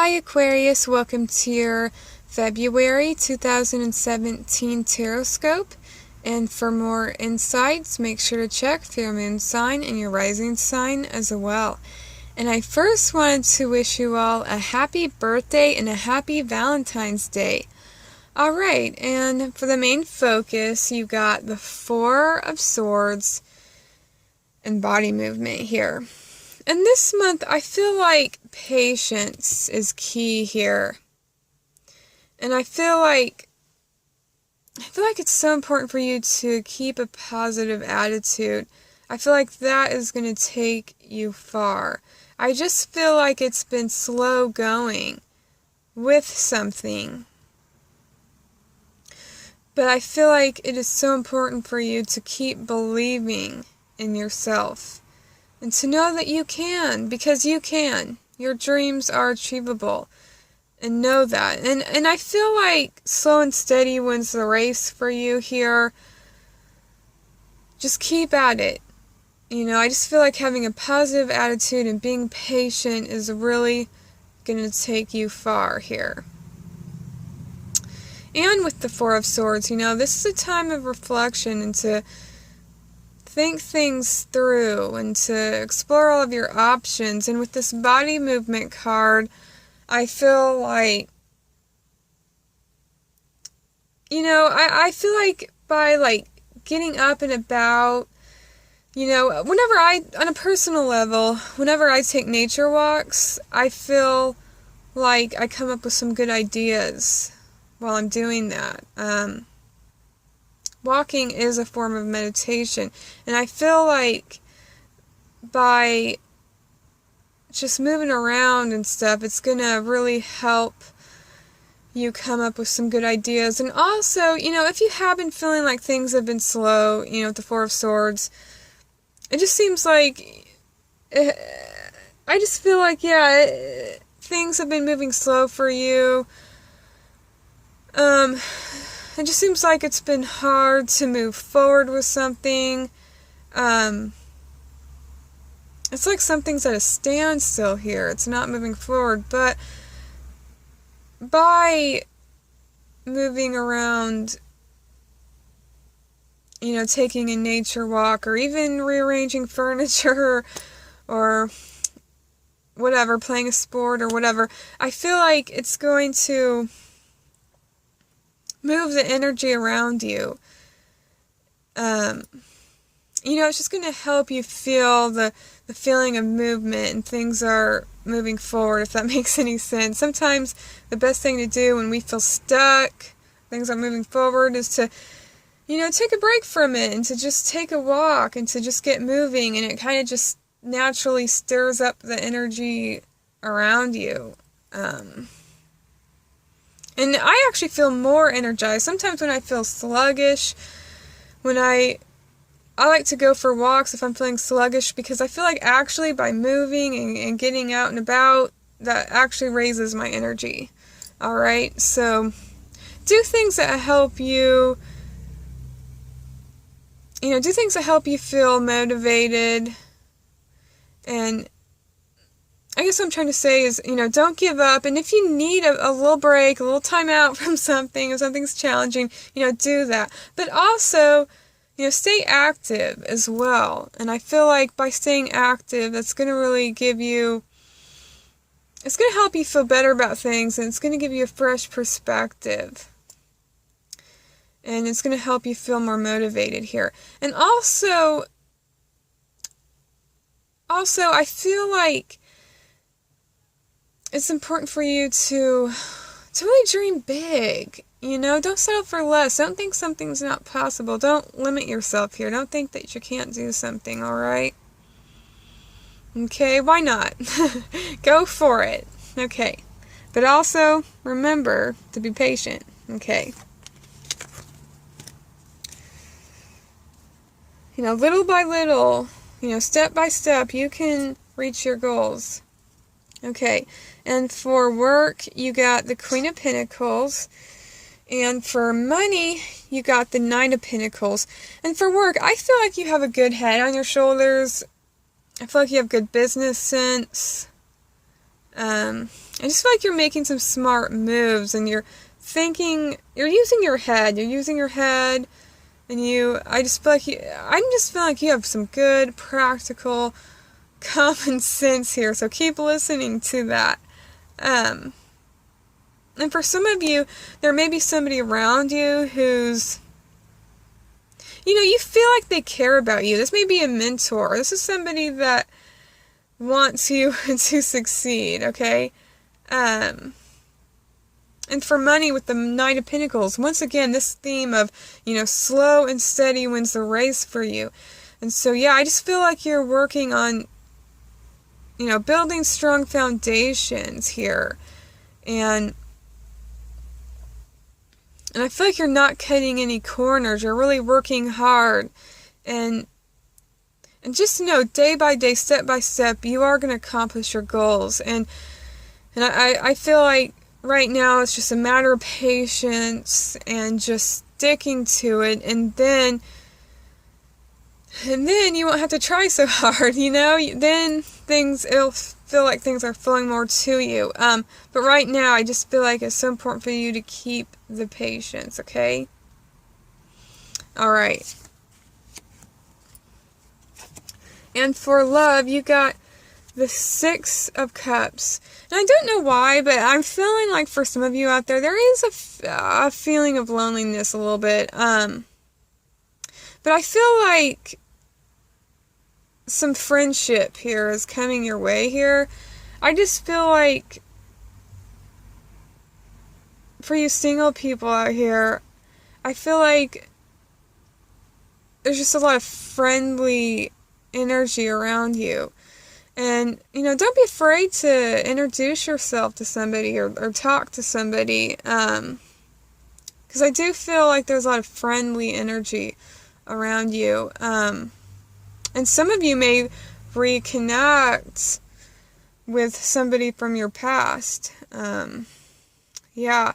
Hi Aquarius, welcome to your February 2017 Tarotscope. And for more insights, make sure to check for your moon sign and your rising sign as well. And I first wanted to wish you all a happy birthday and a happy Valentine's Day. Alright, and for the main focus, you got the Four of Swords and body movement here. And this month, I feel like patience is key here. And I feel like it's so important for you to keep a positive attitude. I feel like that is going to take you far. I just feel like it's been slow going with something. But I feel like it is so important for you to keep believing in yourself. And to know that you can, because you can. Your dreams are achievable. And know that. And I feel like slow and steady wins the race for you here. Just keep at it. You know, I just feel like having a positive attitude and being patient is really going to take you far here. And with the Four of Swords, you know, this is a time of reflection and to think things through and to explore all of your options. And with this body movement card, I feel like, you know, I feel like by getting up and about, you know, on a personal level, whenever I take nature walks, I feel like I come up with some good ideas while I'm doing that. Walking is a form of meditation, and I feel like by just moving around and stuff, it's going to really help you come up with some good ideas. And also, you know, if you have been feeling like things have been slow, you know, with the Four of Swords, it just seems like, I just feel like, yeah, things have been moving slow for you. It just seems like it's been hard to move forward with something. It's like something's at a standstill here. It's not moving forward. But by moving around, you know, taking a nature walk, or even rearranging furniture, or whatever, playing a sport or whatever, I feel like it's going to move the energy around you. You know, it's just going to help you feel the feeling of movement and things are moving forward, if that makes any sense. Sometimes the best thing to do when we feel stuck, things are moving forward, is to, you know, take a break from it and to just take a walk and to just get moving, and it kind of just naturally stirs up the energy around you. And I actually feel more energized. Sometimes when I feel sluggish, when I like to go for walks if I'm feeling sluggish, because I feel like actually by moving and getting out and about, that actually raises my energy. Alright, so do things that help you, you know, do things that help you feel motivated. And I guess what I'm trying to say is, you know, don't give up. And if you need a little break, a little time out from something, if something's challenging, you know, do that. But also, you know, stay active as well. And I feel like by staying active, that's going to really give you, it's going to help you feel better about things, and it's going to give you a fresh perspective. And it's going to help you feel more motivated here. And also, I feel like it's important for you to really dream big. You know, don't settle for less. Don't think something's not possible. Don't limit yourself here. Don't think that you can't do something, alright? Okay, why not? Go for it. Okay. But also, remember to be patient. Okay. You know, little by little, you know, step by step, you can reach your goals. Okay, and for work, you got the Queen of Pentacles. And for money, you got the Nine of Pentacles. And for work, I feel like you have a good head on your shoulders. I feel like you have good business sense. I just feel like you're making some smart moves, and you're thinking, you're using your head, and I just feel like I'm just feeling like you have some good, practical, common sense here, so keep listening to that. And for some of you, there may be somebody around you who's, you feel like they care about you. This may be a mentor. This is somebody that wants you to succeed, okay? And for money with the Knight of Pentacles, once again, this theme of, slow and steady wins the race for you. And so, yeah, I just feel like you're working on, building strong foundations here. And I feel like you're not cutting any corners. You're really working hard. And just know, day by day, step by step, you are going to accomplish your goals. And I feel like right now it's just a matter of patience and just sticking to it. And then you won't have to try so hard, Then it'll feel like things are flowing more to you. But right now, I just feel like it's so important for you to keep the patience, okay? Alright. And for love, you got the Six of Cups. And I don't know why, but I'm feeling like for some of you out there, there is a feeling of loneliness a little bit. But I feel like some friendship here is coming your way here. I just feel like for you single people out here, I feel like there's just a lot of friendly energy around you. And, don't be afraid to introduce yourself to somebody or talk to somebody. Because I do feel like there's a lot of friendly energy around you. And some of you may reconnect with somebody from your past. Yeah.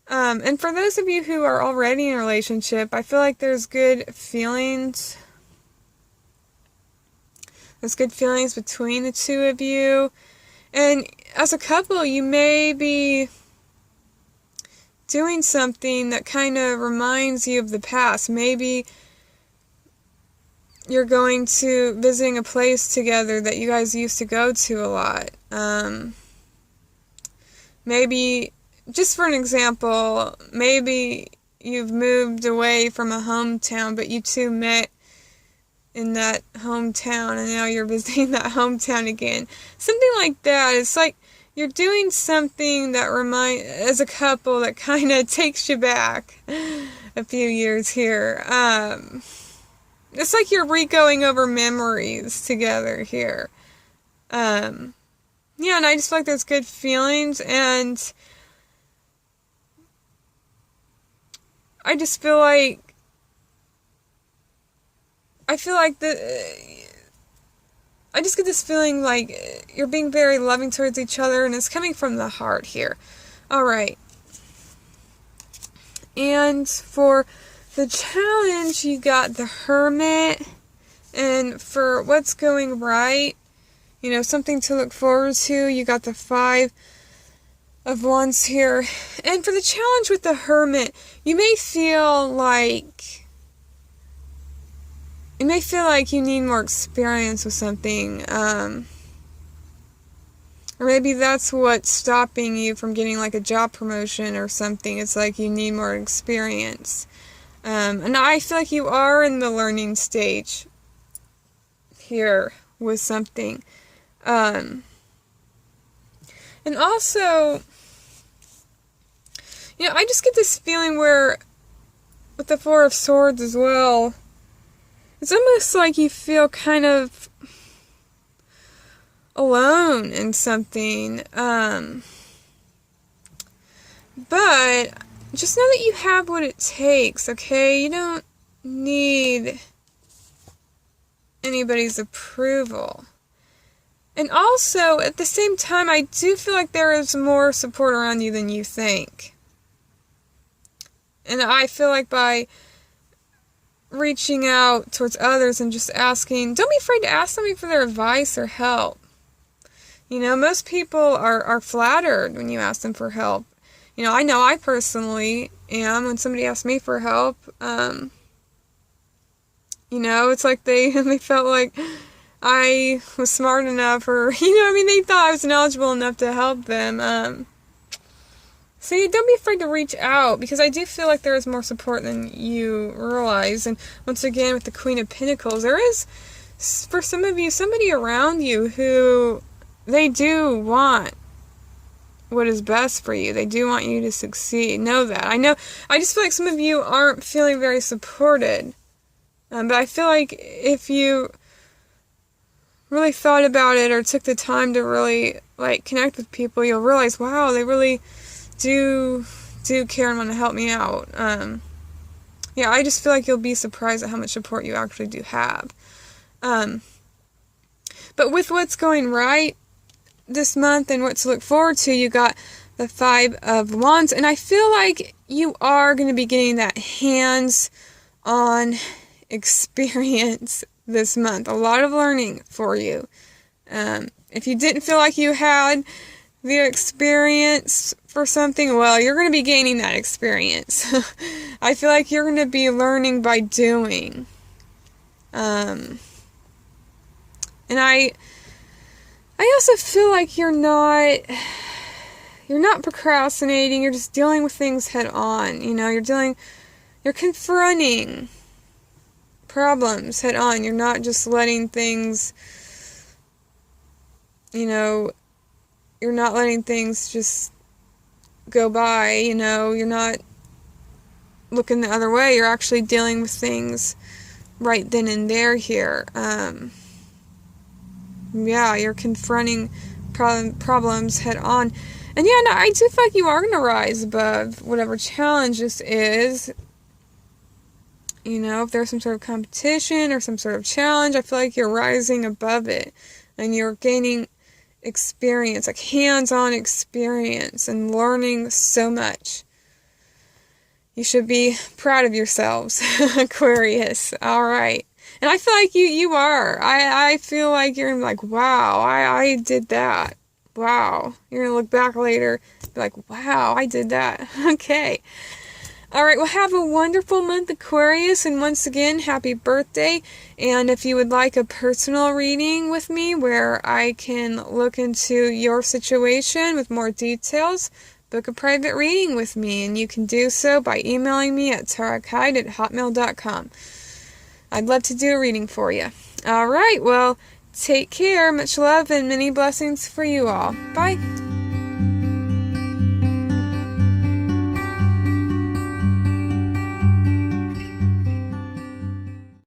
And for those of you who are already in a relationship, I feel like there's good feelings. There's good feelings between the two of you. And as a couple, you may be doing something that kind of reminds you of the past. Maybe you're going to visiting a place together that you guys used to go to a lot. Maybe, just for an example, maybe you've moved away from a hometown, but you two met in that hometown, and now you're visiting that hometown again. Something like that. It's like you're doing something that as a couple, that kind of takes you back a few years here. It's like you're re-going over memories together here. Yeah, and I just feel like there's good feelings, and I just feel like I just get this feeling like you're being very loving towards each other, and it's coming from the heart here. Alright. And for the challenge, you got the Hermit. And for what's going right, something to look forward to, you got the Five of Wands here. And for the challenge with the Hermit, you may feel like you need more experience with something, or maybe that's what's stopping you from getting like a job promotion or something. It's like you need more experience. And I feel like you are in the learning stage here with something. And also, I just get this feeling where, with the Four of Swords as well, it's almost like you feel kind of alone in something. But just know that you have what it takes, okay? You don't need anybody's approval. And also, at the same time, I do feel like there is more support around you than you think. And I feel like by reaching out towards others and just asking, don't be afraid to ask somebody for their advice or help. You know, most people are flattered when you ask them for help. You know I personally am when somebody asks me for help. You know, it's like they felt like I was smart enough, or, you know, I mean, they thought I was knowledgeable enough to help them. So don't be afraid to reach out, because I do feel like there is more support than you realize. And once again, with the Queen of Pentacles, there is, for some of you, somebody around you who, they do want what is best for you. They do want you to succeed. Know that. I just feel like some of you aren't feeling very supported. But I feel like if you really thought about it, or took the time to really, like, connect with people, you'll realize, wow, they really do care and want to help me out. Yeah, I just feel like you'll be surprised at how much support you actually do have. But with what's going right this month and what to look forward to, you got the Five of Wands, and I feel like you are going to be getting that hands-on experience this month. A lot of learning for you. If you didn't feel like you had the experience for something, well, you're going to be gaining that experience. I feel like you're going to be learning by doing. And I also feel like you're not procrastinating. You're just dealing with things head on. You know, you're confronting problems head on. You're not just letting things, you know, you're not letting things just go by, you know, you're not looking the other way. You're actually dealing with things right then and there here. Yeah, you're confronting problems head on. And yeah, no, I do feel like you are going to rise above whatever challenge this is. You know, if there's some sort of competition or some sort of challenge, I feel like you're rising above it. And you're gaining experience, like hands-on experience, and learning so much. You should be proud of yourselves, Aquarius. Alright. And I feel like you are. I feel like you're like, wow, I did that. Wow. You're going to look back later, be like, wow, I did that. Okay. Alright, well, have a wonderful month, Aquarius, and once again, happy birthday. And if you would like a personal reading with me where I can look into your situation with more details, book a private reading with me, and you can do so by emailing me at tarotkite@hotmail.com. I'd love to do a reading for you. Alright, well, take care, much love, and many blessings for you all. Bye!